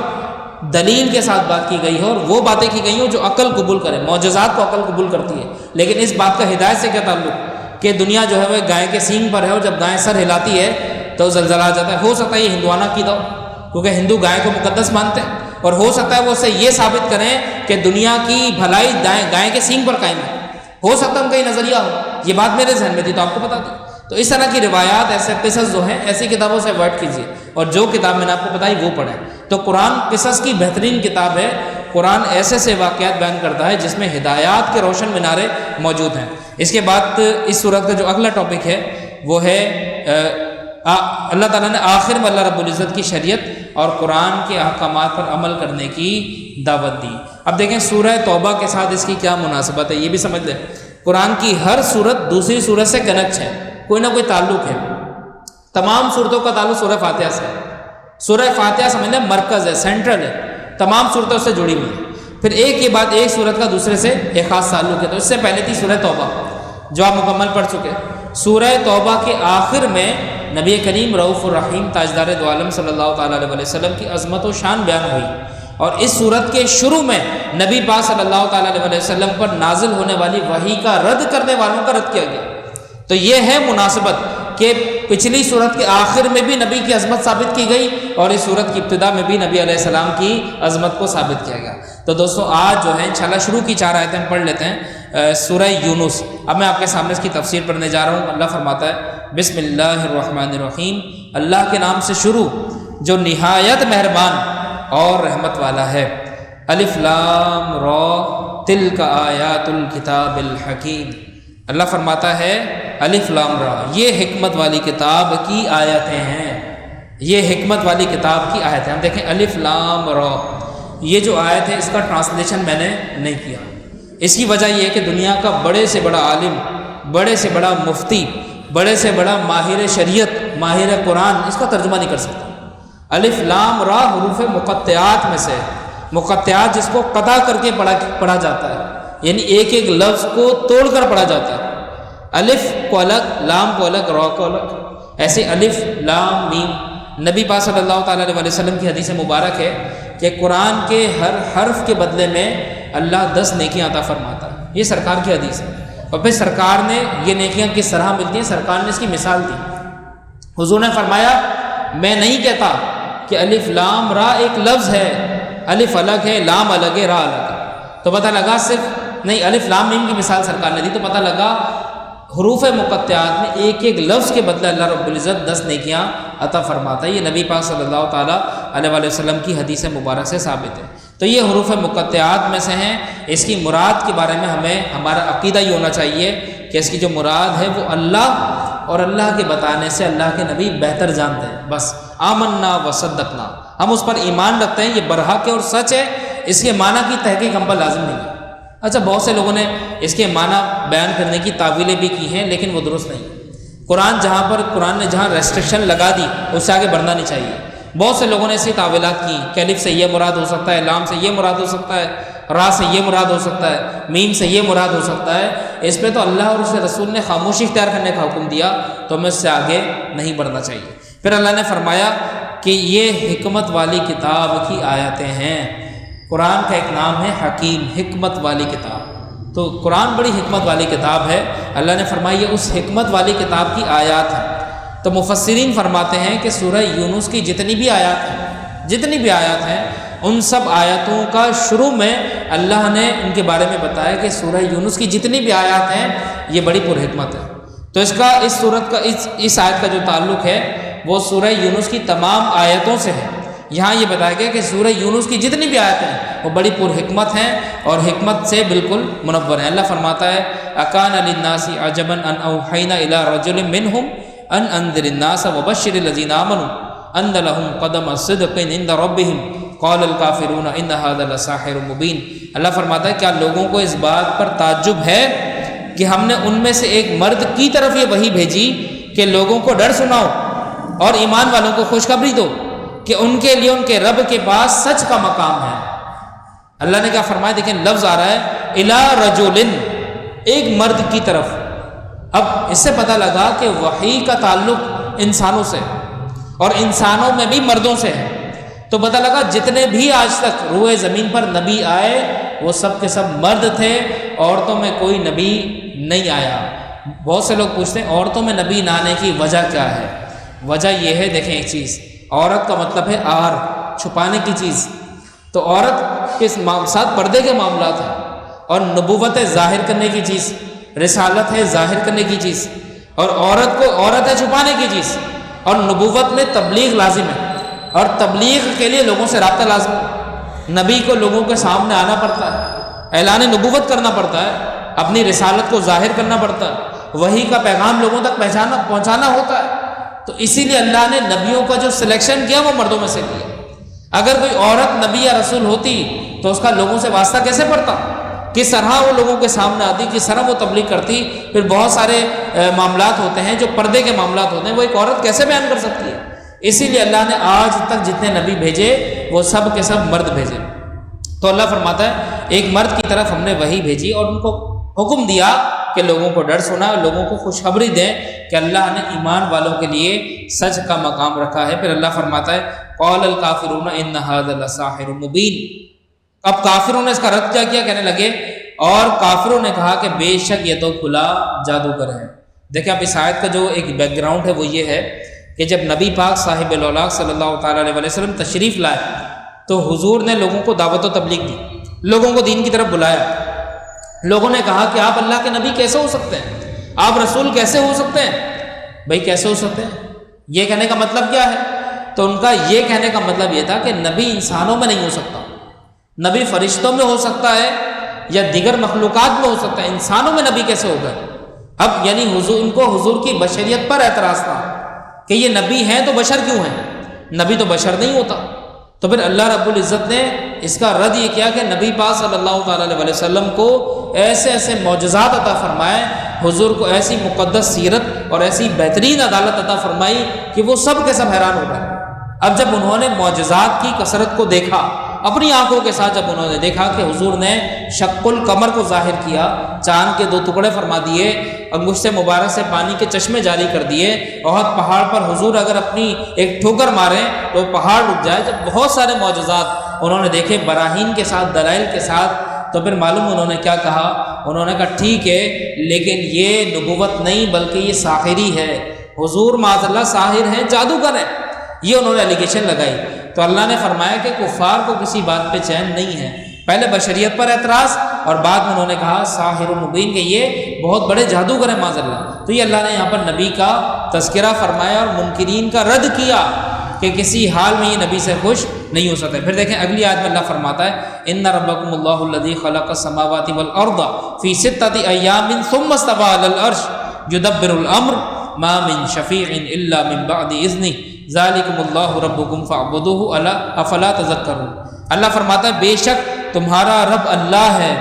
دلیل کے ساتھ بات کی گئی ہو اور وہ باتیں کی گئی ہوں جو عقل قبول کرے۔ معجزات کو عقل قبول کرتی ہے، لیکن اس بات کا ہدایت سے کیا تعلق کہ دنیا جو ہے وہ گائے کے سینگ پر ہے، اور جب گائے سر ہلاتی ہے تو زلزلہ آ جاتا ہے۔ ہو سکتا ہے یہ ہندوانہ عقیدہ ہو، کیونکہ ہندو گائے کو مقدس مانتے ہیں، اور ہو سکتا ہے وہ اسے یہ ثابت کریں کہ دنیا کی بھلائی گائے کے سینگ پر قائم ہے۔ ہو سکتا ہے ان کا یہ نظریہ ہو، یہ بات میرے ذہن میں تھی تو آپ کو بتا دیں۔ تو اس طرح کی روایات، ایسے قصص جو ہیں، ایسی کتابوں سے اوائڈ کیجیے، اور جو کتاب میں نے آپ کو بتائی وہ پڑھیں۔ تو قرآن قصص کی بہترین کتاب ہے۔ قرآن ایسے واقعات بیان کرتا ہے جس میں ہدایات کے روشن مینارے موجود ہیں۔ اس کے بعد اس سورت کا جو اگلا ٹاپک ہے وہ ہے اللہ تعالیٰ نے آخر میں اللہ رب العزت کی شریعت اور قرآن کے احکامات پر عمل کرنے کی دعوت دی۔ اب دیکھیں سورہ توبہ کے ساتھ اس کی کیا مناسبت ہے، یہ بھی سمجھ لیں۔ قرآن کی ہر سورت دوسری سورت سے کنیکٹ ہے، کوئی نہ کوئی تعلق ہے۔ تمام صورتوں کا تعلق سورہ فاتحہ سے ہے۔ سورہ فاتحہ سمجھنا مرکز ہے، سینٹرل ہے، تمام صورتوں سے جڑی ہوئی ہے۔ پھر ایک کے بعد ایک صورت کا دوسرے سے ایک خاص تعلق ہے۔ تو اس سے پہلے تھی سورہ توبہ جو آپ مکمل پڑھ چکے۔ سورہ توبہ کے آخر میں نبی کریم رؤوف الرحیم تاجدار دو عالم صلی اللہ تعالیٰ علیہ وسلم کی عظمت و شان بیان ہوئی، اور اس صورت کے شروع میں نبی پاک صلی اللہ تعالیٰ علیہ وسلم پر نازل ہونے والی وحی کا رد کرنے والوں کا رد کیا گیا۔ تو یہ ہے مناسبت کہ پچھلی صورت کے آخر میں بھی نبی کی عظمت ثابت کی گئی، اور اس صورت کی ابتدا میں بھی نبی علیہ السلام کی عظمت کو ثابت کیا گیا۔ تو دوستو آج جو ہے انشاءاللہ شروع کی 4 آیتیں ہم پڑھ لیتے ہیں سورہ یونس۔ اب میں آپ کے سامنے اس کی تفسیر پڑھنے جا رہا ہوں۔ اللہ فرماتا ہے بسم اللہ الرحمن الرحیم، اللہ کے نام سے شروع جو نہایت مہربان اور رحمت والا ہے۔ الف لام را تلک آیات الکتاب الحکیم۔ اللہ فرماتا ہے الف لام را، یہ حکمت والی کتاب کی آیتیں ہیں، یہ حکمت والی کتاب کی آیتیں۔ ہم دیکھیں الف لام را، یہ جو آیت ہے اس کا ٹرانسلیشن میں نے نہیں کیا۔ اس کی وجہ یہ ہے کہ دنیا کا بڑے سے بڑا عالم، بڑے سے بڑا مفتی، بڑے سے بڑا ماہر شریعت، ماہر قرآن اس کا ترجمہ نہیں کر سکتا۔ الف لام را حروف مقطعات میں سے، مقطعات جس کو قطع کر کے پڑھا جاتا ہے، یعنی ایک ایک لفظ کو توڑ کر پڑھا جاتا ہے۔ الف کو الگ، لام کو الگ، را کو الگ، ایسے الف لام میم۔ نبی پاک صلی اللہ تعالیٰ علیہ وسلم کی حدیث مبارک ہے کہ قرآن کے ہر حرف کے بدلے میں اللہ 10 نیکیاں عطا فرماتا ہے۔ یہ سرکار کی حدیث ہے، اور پھر سرکار نے یہ نیکیاں کس طرح ملتی ہیں، سرکار نے اس کی مثال دی۔ حضور نے فرمایا میں نہیں کہتا کہ الف لام را ایک لفظ ہے، الف الگ ہے، لام الگ ہے، را الگ ہے، تو پتہ لگا صرف نہیں، الف لام میم کی مثال سرکار نے دی تو پتہ لگا حروف مقطعات میں ایک ایک لفظ کے بدلے اللہ رب العزت 10 نیکیاں عطا فرماتا ہے۔ یہ نبی پاک صلی اللہ تعالیٰ علیہ وسلم کی حدیث مبارک سے ثابت ہے۔ تو یہ حروف مقطعات میں سے ہیں۔ اس کی مراد کے بارے میں ہمیں ہمارا عقیدہ یہ ہونا چاہیے کہ اس کی جو مراد ہے وہ اللہ اور اللہ کے بتانے سے اللہ کے نبی بہتر جانتے ہیں۔ بس آمنا و صدقنا، ہم اس پر ایمان رکھتے ہیں، یہ برحق ہے اور سچ ہے، اس کے معنی کی تحقیق ہم پر لازم نہیں ہے۔ اچھا، بہت سے لوگوں نے اس کے معنی بیان کرنے کی تعویلیں بھی کی ہیں، لیکن وہ درست نہیں۔ قرآن نے جہاں ریسٹرکشن لگا دی اس سے آگے بڑھنا نہیں چاہیے۔ بہت سے لوگوں نے ایسی تعویلات کی کہ الف سے یہ مراد ہو سکتا ہے، لام سے یہ مراد ہو سکتا ہے، را سے یہ مراد ہو سکتا ہے، میم سے یہ مراد ہو سکتا ہے۔ اس پہ تو اللہ اور اس کے رسول نے خاموشی اختیار کرنے کا حکم دیا، تو ہمیں اس سے آگے نہیں بڑھنا چاہیے۔ پھر اللہ نے فرمایا کہ یہ حکمت والی کتاب کی آیتیں ہیں۔ قرآن کا ایک نام ہے حکیم، حکمت والی کتاب، تو قرآن بڑی حکمت والی کتاب ہے۔ اللہ نے فرمایا یہ اس حکمت والی کتاب کی آیات ہیں۔ تو مفسرین فرماتے ہیں کہ سورہ یونس کی جتنی بھی آیات ہیں ان سب آیاتوں کا شروع میں اللہ نے ان کے بارے میں بتایا کہ سورہ یونس کی جتنی بھی آیات ہیں یہ بڑی پرحکمت ہے۔ تو اس سورت کا اس آیت کا جو تعلق ہے وہ سورہ یونس کی تمام آیتوں سے ہے۔ یہاں یہ بتایا گیا کہ سورہ یونس کی جتنی بھی آیتیں ہیں وہ بڑی پرحکمت ہیں اور حکمت سے بالکل منور ہیں۔ اللہ فرماتا ہے اکان للناس عجبا ان اوحینا الی رجل منہم ان انذر الناس وبشر الذین آمنوا ان لهم قدم صدق عند ربهم قال الکافرون ان هذا لساحر مبین۔ اللہ فرماتا ہے کیا لوگوں کو اس بات پر تعجب ہے کہ ہم نے ان میں سے ایک مرد کی طرف یہ وحی بھیجی کہ لوگوں کو ڈر سناؤ اور ایمان والوں کو خوشخبری دو کہ ان کے لیے ان کے رب کے پاس سچ کا مقام ہے۔ اللہ نے کیا فرمایا، دیکھیں لفظ آ رہا ہے الی رجل، ایک مرد کی طرف۔ اب اس سے پتہ لگا کہ وحی کا تعلق انسانوں سے اور انسانوں میں بھی مردوں سے ہے، تو پتہ لگا جتنے بھی آج تک روئے زمین پر نبی آئے وہ سب کے سب مرد تھے، عورتوں میں کوئی نبی نہیں آیا۔ بہت سے لوگ پوچھتے ہیں عورتوں میں نبی نہ آنے کی وجہ کیا ہے؟ وجہ یہ ہے، دیکھیں ایک چیز، عورت کا مطلب ہے آر، چھپانے کی چیز، تو عورت کے ساتھ پردے کے معاملات ہیں، اور نبوت ہے ظاہر کرنے کی چیز، رسالت ہے ظاہر کرنے کی چیز، اور عورت ہے چھپانے کی چیز، اور نبوت میں تبلیغ لازم ہے، اور تبلیغ کے لیے لوگوں سے رابطہ لازم ہے۔ نبی کو لوگوں کے سامنے آنا پڑتا ہے، اعلان نبوت کرنا پڑتا ہے، اپنی رسالت کو ظاہر کرنا پڑتا ہے، وحی کا پیغام لوگوں تک پہنچانا ہوتا ہے۔ تو اسی لیے اللہ نے نبیوں کا جو سلیکشن کیا وہ مردوں میں سے کیا۔ اگر کوئی عورت نبی یا رسول ہوتی تو اس کا لوگوں سے واسطہ کیسے پڑتا؟ کس طرح وہ لوگوں کے سامنے آتی، کس طرح وہ تبلیغ کرتی. پھر بہت سارے معاملات ہوتے ہیں جو پردے کے معاملات ہوتے ہیں، وہ ایک عورت کیسے بیان کر سکتی ہے؟ اسی لیے اللہ نے آج تک جتنے نبی بھیجے وہ سب کے سب مرد بھیجے. تو اللہ فرماتا ہے ایک مرد کی طرف ہم نے وحی بھیجی اور ان کو حکم دیا کہ لوگوں کو ڈر سنا، لوگوں کو خوشخبری دیں کہ اللہ نے ایمان والوں کے لیے سچ کا مقام رکھا ہے. پھر اللہ فرماتا ہے قال الکافرون ان ھذا لساحر مبین. اب کافروں نے اس کا رد کیا کیا؟ کہنے لگے، اور کافروں نے کہا کہ بے شک یہ تو کھلا جادوگر ہے. دیکھیں آپ اس آیت کا جو ایک بیک گراؤنڈ ہے وہ یہ ہے کہ جب نبی پاک صاحب الاولاق صلی اللہ تعالیٰ علیہ وسلم تشریف لائے تو حضور نے لوگوں کو دعوت و تبلیغ دی، لوگوں کو دین کی طرف بلایا. لوگوں نے کہا کہ آپ اللہ کے نبی کیسے ہو سکتے ہیں، آپ رسول کیسے ہو سکتے ہیں؟ بھائی کیسے ہو سکتے ہیں؟ یہ کہنے کا مطلب کیا ہے؟ تو ان کا یہ کہنے کا مطلب یہ تھا کہ نبی انسانوں میں نہیں ہو سکتا، نبی فرشتوں میں ہو سکتا ہے یا دیگر مخلوقات میں ہو سکتا ہے، انسانوں میں نبی کیسے ہو گئے؟ اب یعنی حضور، ان کو حضور کی بشریت پر اعتراض تھا کہ یہ نبی ہیں تو بشر کیوں ہیں؟ نبی تو بشر نہیں ہوتا. تو پھر اللہ رب العزت نے اس کا رد یہ کیا کہ نبی پاک صلی اللہ تعالیٰ علیہ وسلم کو ایسے ایسے معجزات عطا فرمائے، حضور کو ایسی مقدس سیرت اور ایسی بہترین عدالت عطا فرمائی کہ وہ سب کے سب حیران ہو گئے. اب جب انہوں نے معجزات کی کثرت کو دیکھا، اپنی آنکھوں کے ساتھ جب انہوں نے دیکھا کہ حضور نے شق القمر کو ظاہر کیا، چاند کے 2 ٹکڑے فرما دیے، انگشت مبارک سے پانی کے چشمے جاری کر دیے، احد پہاڑ پر حضور اگر اپنی ایک ٹھوکر ماریں تو پہاڑ رک جائے، جب بہت سارے معجزات انہوں نے دیکھے براہین کے ساتھ، دلائل کے ساتھ، تو پھر معلوم انہوں نے کیا کہا؟ انہوں نے کہا ٹھیک ہے لیکن یہ نبوت نہیں بلکہ یہ ساحری ہے، حضور معاذ اللہ ساحر ہیں، جادوگر ہیں. یہ انہوں نے الیگیشن لگائی. تو اللہ نے فرمایا کہ کفار کو کسی بات پہ چین نہیں ہے، پہلے بشریت پر اعتراض اور بعد میں انہوں نے کہا ساحر مبین کہ یہ بہت بڑے جادوگر ہیں معاذ اللہ. تو یہ اللہ نے یہاں پر نبی کا تذکرہ فرمایا اور منکرین کا رد کیا کہ کسی حال میں یہ نبی سے خوش نہیں ہو سکتے. پھر دیکھیں اگلی آیت میں اللہ فرماتا ہے ان ربکم اللہ الذی خلق السماوات والارض فی 6 ایام ثم استوى علی العرش یدبر الامر ما من شفیع الا من بعد اذنہ ذالکم اللہ ربکم فاعبدوہ افلا تذکرون. اللہ فرماتا ہے بے شک تمہارا رب اللہ ہے.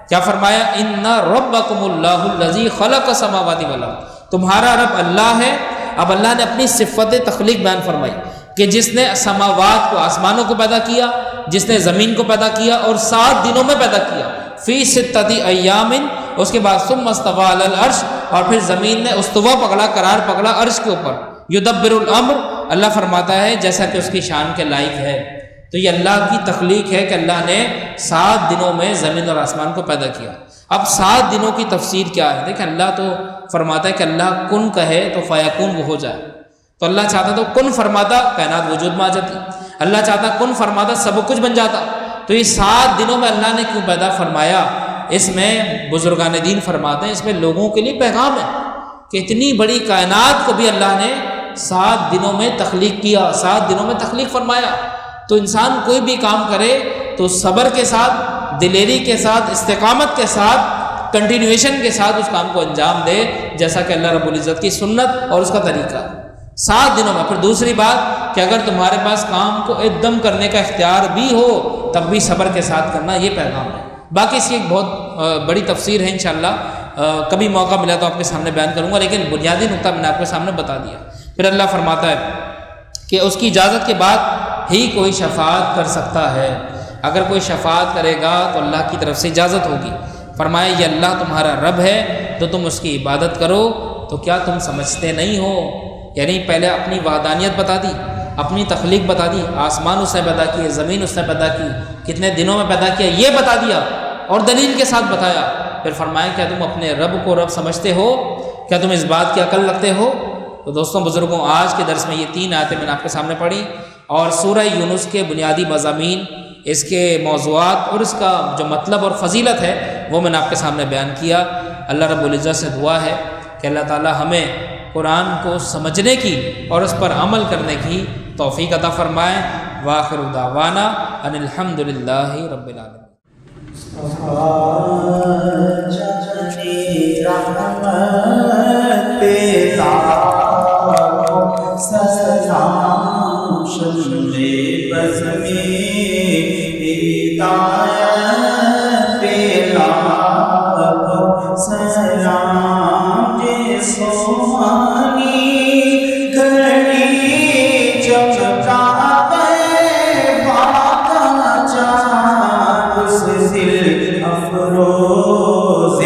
کیا فرمایا؟ ان ربکم اللہ الذی خلق السماوات والارض، تمہارا رب اللہ ہے. اب اللہ نے اپنی صفت تخلیق بیان فرمائی کہ جس نے سماوات کو، آسمانوں کو پیدا کیا، جس نے زمین کو پیدا کیا اور 7 دنوں میں پیدا کیا، فی 6 ایام، اس کے بعد ثم استوى علی العرش، اور پھر زمین نے استوا پکڑا، قرار پکڑا عرش کے اوپر. یدبر الامر، اللہ فرماتا ہے جیسا کہ اس کی شان کے لائق ہے. تو یہ اللہ کی تخلیق ہے کہ اللہ نے 7 دنوں میں زمین اور آسمان کو پیدا کیا. اب 7 دنوں کی تفسیر کیا ہے؟ دیکھیں اللہ تو فرماتا ہے کہ اللہ کن کہے تو فیکون وہ ہو جائے. تو اللہ چاہتا تو کن فرماتا کائنات وجود میں آ جاتی، اللہ چاہتا کن فرماتا سب کچھ بن جاتا. تو یہ 7 دنوں میں اللہ نے کیوں پیدا فرمایا؟ اس میں بزرگان دین فرماتے ہیں اس میں لوگوں کے لیے پیغام ہے کہ اتنی بڑی کائنات کو بھی اللہ نے 7 دنوں میں تخلیق کیا، 7 دنوں میں تخلیق فرمایا. تو انسان کوئی بھی کام کرے تو صبر کے ساتھ، دلیری کے ساتھ، استقامت کے ساتھ، کنٹینیویشن کے ساتھ اس کام کو انجام دے جیسا کہ اللہ رب العزت کی سنت اور اس کا طریقہ 7 دنوں میں. پھر دوسری بات کہ اگر تمہارے پاس کام کو ایک دم کرنے کا اختیار بھی ہو تب بھی صبر کے ساتھ کرنا، یہ پیغام ہے. باقی اس کی ایک بہت بڑی تفسیر ہے انشاءاللہ، کبھی موقع ملا تو آپ کے سامنے بیان کروں گا، لیکن بنیادی نقطہ میں نے آپ کے سامنے بتا دیا. پھر اللہ فرماتا ہے کہ اس کی اجازت کے بعد ہی کوئی شفاعت کر سکتا ہے. اگر کوئی شفاعت کرے گا تو اللہ کی طرف سے اجازت ہوگی. فرمایا یہ اللہ تمہارا رب ہے تو تم اس کی عبادت کرو. تو کیا تم سمجھتے نہیں ہو؟ یعنی پہلے اپنی وحدانیت بتا دی، اپنی تخلیق بتا دی، آسمان اس نے پیدا کیے، زمین اس نے پیدا کی، کتنے دنوں میں پیدا کیا یہ بتا دیا اور دلیل کے ساتھ بتایا. پھر فرمایا کیا تم اپنے رب کو رب سمجھتے ہو؟ کیا تم اس بات کی عقل رکھتے ہو؟ تو دوستوں بزرگوں، آج کے درس میں یہ 3 آیتیں میں نے آپ کے سامنے پڑھی اور سورہ یونس کے بنیادی مضامین، اس کے موضوعات اور اس کا جو مطلب اور فضیلت ہے وہ میں نے آپ کے سامنے بیان کیا. اللہ رب العزت سے دعا ہے کہ اللہ تعالی ہمیں قرآن کو سمجھنے کی اور اس پر عمل کرنے کی توفیق عطا فرمائے. وآخر دعوانا ان الحمد للہ رب العالمین. ہدایت افروز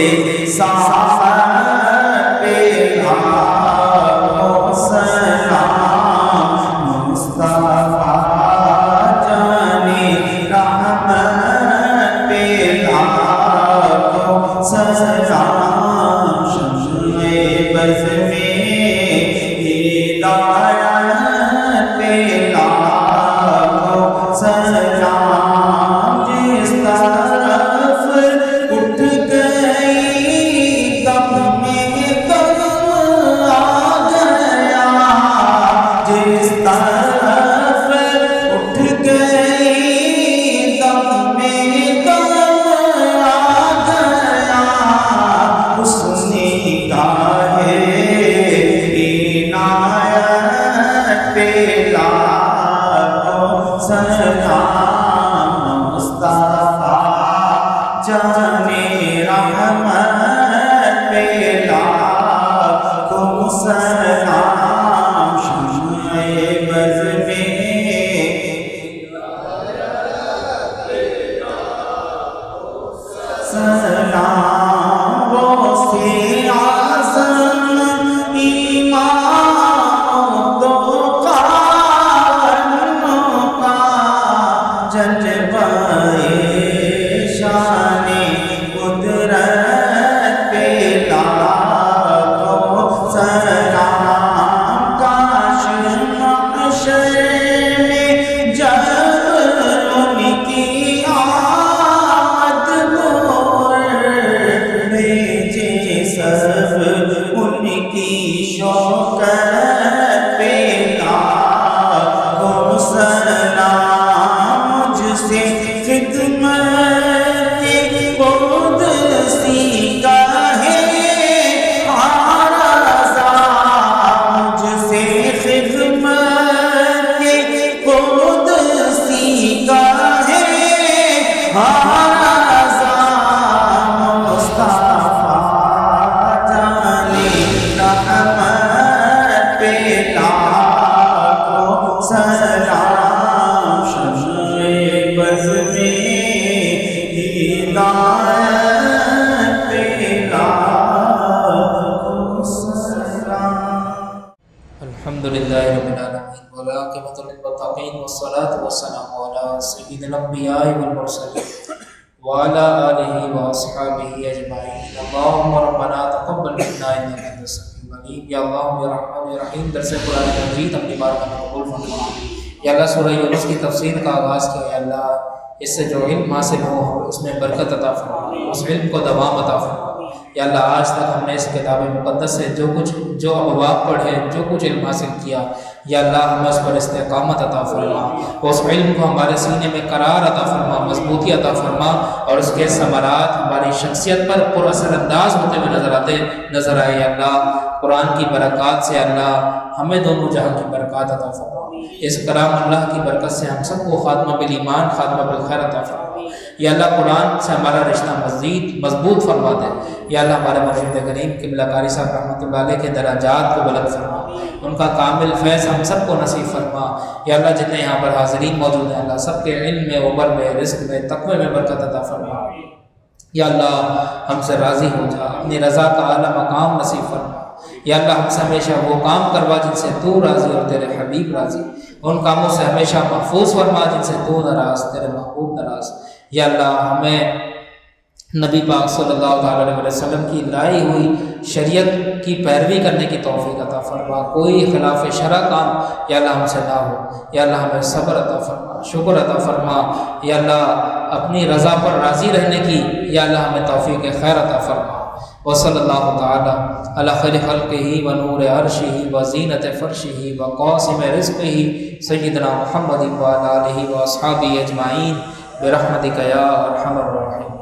ساعت پہ لاکھوں سلام مصطفیٰ جانے رحمت پہ لاکھوں سلام شمع بز میں ہدایت پہ لاکھوں سلام جس طرف اٹھ گئی دم میں دم آ گیا جس طرف اٹھ گئی دم میں دم آ گیا اس نگاہ عنایت پہ لاکھوں سلام مصطفیٰ جانے رحمت پہ لاکھوں سلام شمع بز میں سلام غوث اعظم امام دو قرنوں کا جلوہ شان قدرت پہ لاکھوں سلام کاش محشر میں جب ان کی آمد بھیجے سب ان کی شوکت پہ لاکھوں سلام مجھ سے خدمت قدسی کا ہے عرضہ مجھ سے خدمت قدسی کا ہے عرضہ مصطفیٰ جانے رحمت پہ لاکھوں سلام شمع بز میں ہدایت پہ لاکھوں سلام الحمدللہ رب العالمین والعاقبۃ للمتقین والصلاۃ والسلام علی سید الانبیاء والمرسلین وعلی آلہ واصحابہ اجمعین اللہم ربنا تقبل منا انک انت السمیع العلیم یا اللہ یا رحمان یا رحیم درس قرآن مجید اپنی بارگاہ میں قبول فرما یا اللہ سورہ یونس کی تفسیر کا آغاز کیا یا اللہ اس سے جو علم حاصل ہو اس میں برکت عطا فرما اس علم کو دوام عطا فرما یا اللہ آج تک ہم نے اس کتاب مقدس سے جو ابواب پڑھے جو کچھ علم حاصل کیا یا اللہ ہمیں اس پر استقامت عطا فرما اس علم کو ہمارے سینے میں قرار عطا فرما مضبوطی عطا فرما اور اس کے ثمرات ہماری شخصیت پر پر اثر انداز ہوتے ہوئے نظر آئے یا اللہ قرآن کی برکات سے اللہ ہمیں دونوں جہاں کی برکات عطا فرما اس کلام اللہ کی برکت سے ہم سب کو خاتمہ بالایمان خاتمہ بالخیر عطا فرما یا اللہ قرآن سے ہمارا رشتہ مزید مضبوط فرما دے یا اللہ ہمارے مرشد کریم قبلہ قاری صاحب رحمۃ اللہ علیہ کے درجات کو بلند فرما ان کا کامل فیض ہم سب کو نصیب فرما یا اللہ جتنے یہاں پر حاضرین موجود ہیں اللہ سب کے علم میں عمر میں رزق میں تقوی میں برکت عطا فرما یا اللہ ہم سے راضی ہو جا اپنی رضا کا اعلیٰ مقام نصیب فرما یا اللہ ہم سے ہمیشہ وہ کام کروا جن سے تو راضی اور تیرے حبیب راضی ان کاموں سے ہمیشہ محفوظ فرما جن سے تو ناراض تیرے محبوب ناراض یا اللہ ہمیں نبی پاک صلی اللہ علیہ وسلم کی لائی ہوئی شریعت کی پیروی کرنے کی توفیق عطا فرما کوئی خلاف شرع کام یا اللہ ہم سے نہ ہو یا اللہ ہمیں صبر عطا فرما شکر عطا فرما یا اللہ اپنی رضا پر راضی رہنے کی یا اللہ ہمیں توفیق خیر عطا فرما وصلی اللہ تعالی علی خیر خلقہ و نور عرشہ و زینت فرشہ و قاسم رزقہ سیدنا محمد و علی آلہ و اصحابہ اجمعین برحمتک یا ارحم الراحمین.